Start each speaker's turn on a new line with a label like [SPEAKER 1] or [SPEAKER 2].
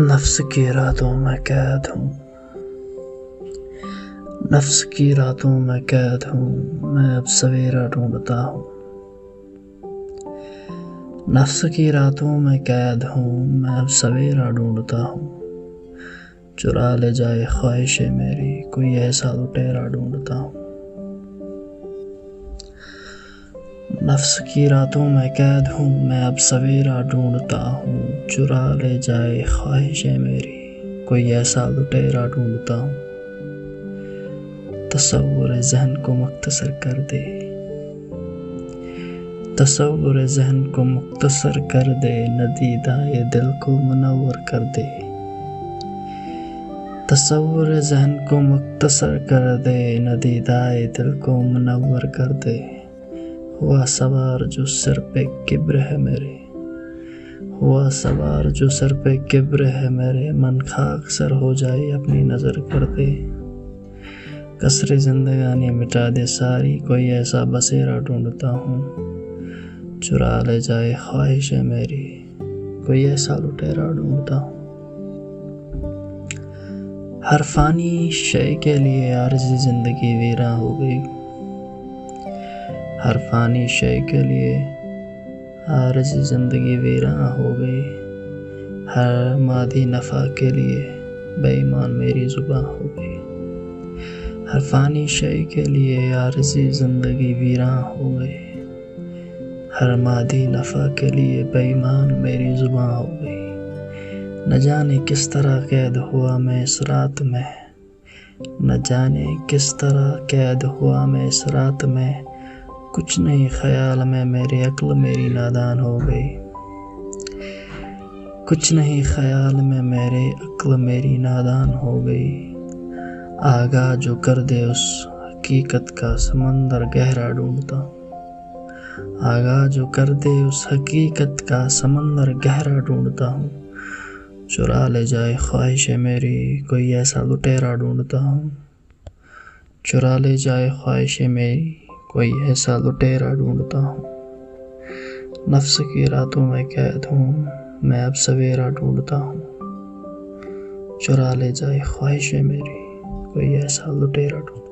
[SPEAKER 1] نفس کی راتوں میں قید ہوں، نفس کی راتوں میں قید ہوں، میں اب سویرا ڈھونڈتا ہوں۔ نفس کی راتوں میں قید ہوں، میں اب سویرا ڈھونڈتا ہوں۔ چرا لے جائے خواہشیں میری، کوئی ایسا لٹیرا ڈھونڈتا ہوں۔ نفس کی راتوں میں قید ہوں، میں اب سویرا ڈھونڈتا ہوں۔ چرا لے جائے خواہشیں میری، کوئی ایسا لٹیرا ڈھونڈتا ہوں۔ تصور ذہن کو مختصر کر دے، تصور ذہن کو مختصر کر دے، ندیدۂ دل کو منور کر دے۔ تصور ذہن کو مختصر کر دے، ندیدۂ دل کو منور کر دے۔ ہوا سوار جو سر پہ کبر ہے میرے، ہوا سوار جو سر پہ کبر ہے میرے، من خاک سر ہو جائے اپنی نظر کر دے۔ کسر زندگانی مٹا دے ساری، کوئی ایسا بسیرا ڈھونڈتا ہوں۔ چرا لے جائے خواہشیں میری، کوئی ایسا لٹیرا ڈھونڈتا ہوں۔ ہر فانی شے کے لیے عارضی زندگی ویراں ہو گئی، ہر فانی شے کے لیے عارضی زندگی ویراں ہو گئی۔ ہر مادی نفع کے لیے بے ایمان میری زباں ہو گئی۔ ہر فانی شے کے لیے عارضی زندگی ویراں ہو گئی۔ ہر مادی نفع کے لیے بے ایمان میری زباں ہو گئی۔ نہ جانے کس طرح قید ہوا میں اس رات میں، نہ جانے کس طرح قید ہوا میں اس رات میں۔ کچھ نہیں خیال میں میری عقل میری نادان ہو گئی، کچھ نہیں خیال میں میری عقل میری نادان ہو گئی۔ آگاہ جو کر دے اس حقیقت کا سمندر گہرا ڈھونڈتا ہوں۔ آگاہ جو کر دے اس حقیقت کا سمندر گہرا ڈھونڈتا ہوں۔ چرا لے جائے خواہشیں میری، کوئی ایسا لٹیرا ڈھونڈتا ہوں۔ چرا لے جائے خواہشیں میری، کوئی ایسا لٹیرا ڈھونڈتا ہوں۔ نفس کی راتوں میں قید ہوں، میں اب سویرا ڈھونڈتا ہوں۔ چرا لے جائے خواہشیں میری، کوئی ایسا لٹیرا ڈھونڈتا ہوں۔